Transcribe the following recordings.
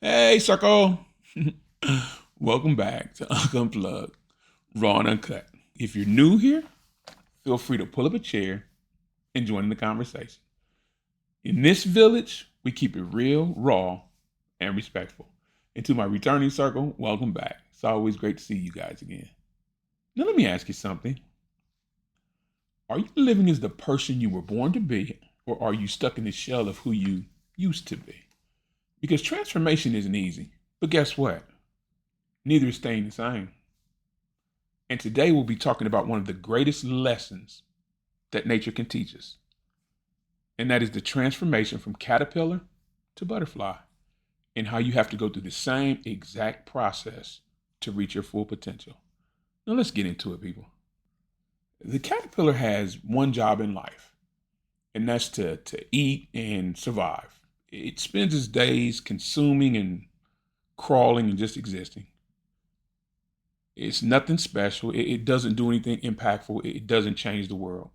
Hey, Circle. Welcome back to Unplugged, Raw and Uncut. If you're new here, feel free to pull up a chair and join in the conversation. In this village, we keep it real, raw, and respectful. And to my returning circle, welcome back. It's always great to see you guys again. Now, let me ask you something. Are you living as the person you were born to be, or are you stuck in the shell of who you used to be? Because transformation isn't easy. But guess what? Neither is staying the same. And today we'll be talking about one of the greatest lessons that nature can teach us. And that is the transformation from caterpillar to butterfly, and how you have to go through the same exact process to reach your full potential. Now let's get into it, people. The caterpillar has one job in life, and that's to eat and survive. It spends its days consuming and crawling and just existing. It's nothing special. It doesn't do anything impactful. It doesn't change the world.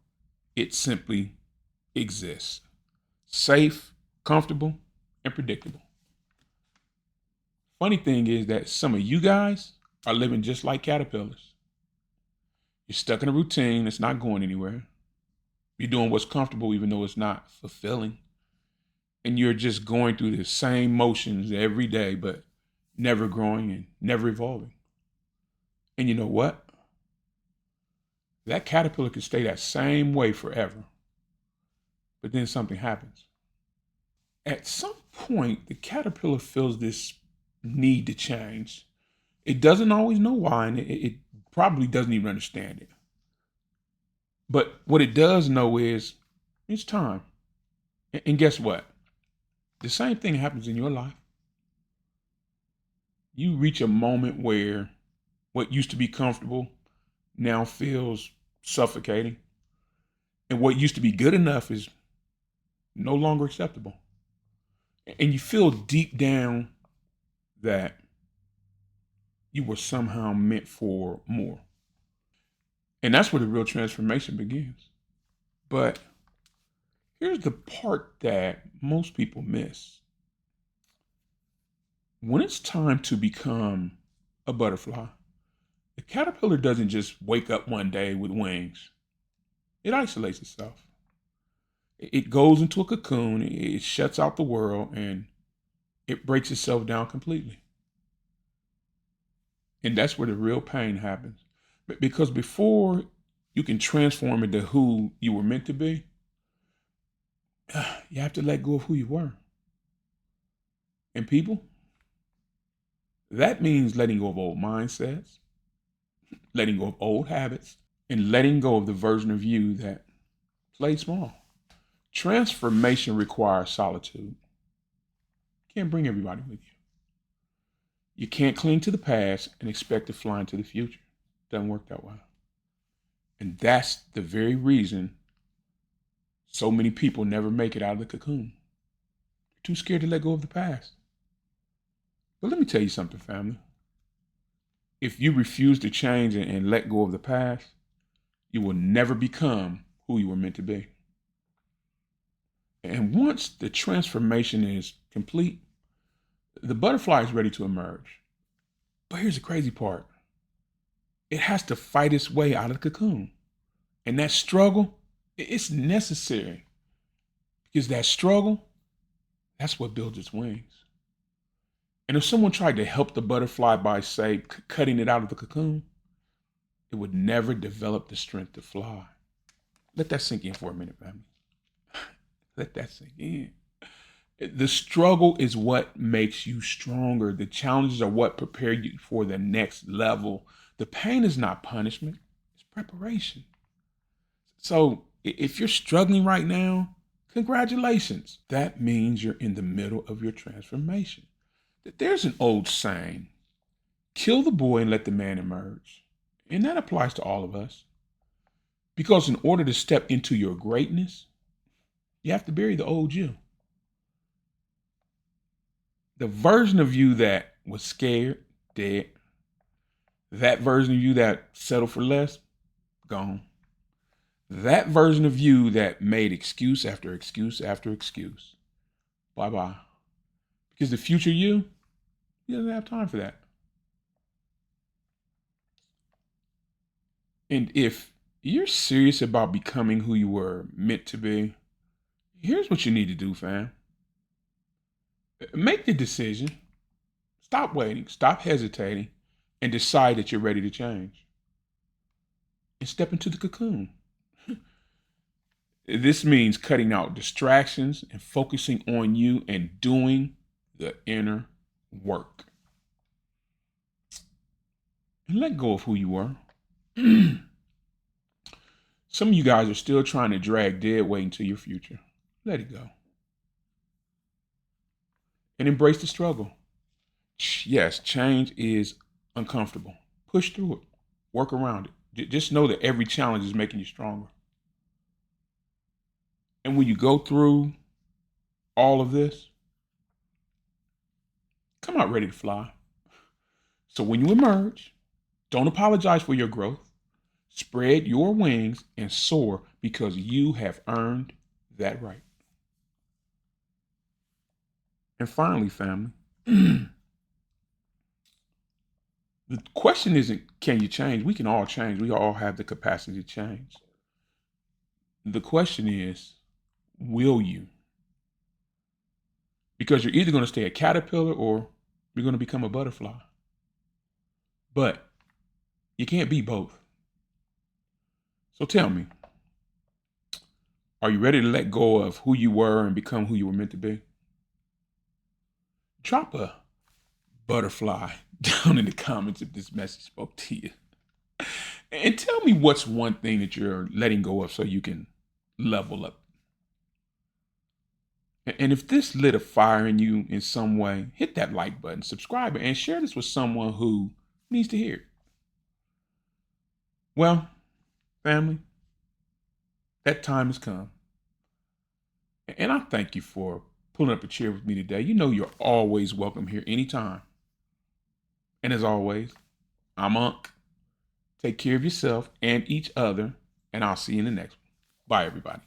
It simply exists. Safe, comfortable, and predictable. Funny thing is that some of you guys are living just like caterpillars. You're stuck in a routine that's not going anywhere. You're doing what's comfortable even though it's not fulfilling. And you're just going through the same motions every day, but never growing and never evolving. And you know what? That caterpillar can stay that same way forever. But then something happens. At some point, the caterpillar feels this need to change. It doesn't always know why, and it probably doesn't even understand it. But what it does know is it's time. And guess what? The same thing happens in your life. You reach a moment where what used to be comfortable now feels suffocating. And what used to be good enough is no longer acceptable. And you feel deep down that you were somehow meant for more. And that's where the real transformation begins. But here's the part that most people miss. When it's time to become a butterfly, the caterpillar doesn't just wake up one day with wings. It isolates itself. It goes into a cocoon, it shuts out the world, and it breaks itself down completely. And that's where the real pain happens. Because before you can transform into who you were meant to be, you have to let go of who you were. And people, that means letting go of old mindsets, letting go of old habits, and letting go of the version of you that played small. Transformation requires solitude. You can't bring everybody with you. You can't cling to the past and expect to fly into the future. It doesn't work that way. And that's the very reason so many people never make it out of the cocoon. They're too scared to let go of the past. But let me tell you something, family. If you refuse to change and let go of the past, you will never become who you were meant to be. And once the transformation is complete, the butterfly is ready to emerge. But here's the crazy part. It has to fight its way out of the cocoon. And that struggle, it's necessary. Because that struggle, that's what builds its wings. And if someone tried to help the butterfly by, say, cutting it out of the cocoon, it would never develop the strength to fly. Let that sink in for a minute, family. Let that sink in. The struggle is what makes you stronger. The challenges are what prepare you for the next level. The pain is not punishment, it's preparation. So if you're struggling right now, congratulations. That means you're in the middle of your transformation. There's an old saying, kill the boy and let the man emerge. And that applies to all of us. Because in order to step into your greatness, you have to bury the old you. The version of you that was scared, dead. That version of you that settled for less, gone. That version of you that made excuse after excuse after excuse, bye-bye. Because the future you, He doesn't have time for that. And if you're serious about becoming who you were meant to be, here's what you need to do, fam. Make the decision. Stop waiting. Stop hesitating. And decide that you're ready to change. And step into the cocoon. This means cutting out distractions and focusing on you and doing the inner work. And let go of who you were. Some of you guys are still trying to drag dead weight into your future. Let it go. And embrace the struggle. Yes, change is uncomfortable. Push through it. Work around it. Just know that every challenge is making you stronger. And when you go through all of this, come out ready to fly. So when you emerge, don't apologize for your growth. Spread your wings and soar because you have earned that right. And finally, family, the question isn't, can you change? We can all change. We all have the capacity to change. The question is, will you? Because you're either going to stay a caterpillar or you're going to become a butterfly. But you can't be both. So tell me, are you ready to let go of who you were and become who you were meant to be? Drop a butterfly down in the comments if this message spoke to you. And tell me what's one thing that you're letting go of so you can level up. And if this lit a fire in you in some way, hit that like button, subscribe, and share this with someone who needs to hear it. Well, family, that time has come. And I thank you for pulling up a chair with me today. You know you're always welcome here anytime. And as always, I'm Unc. Take care of yourself and each other, and I'll see you in the next one. Bye, everybody.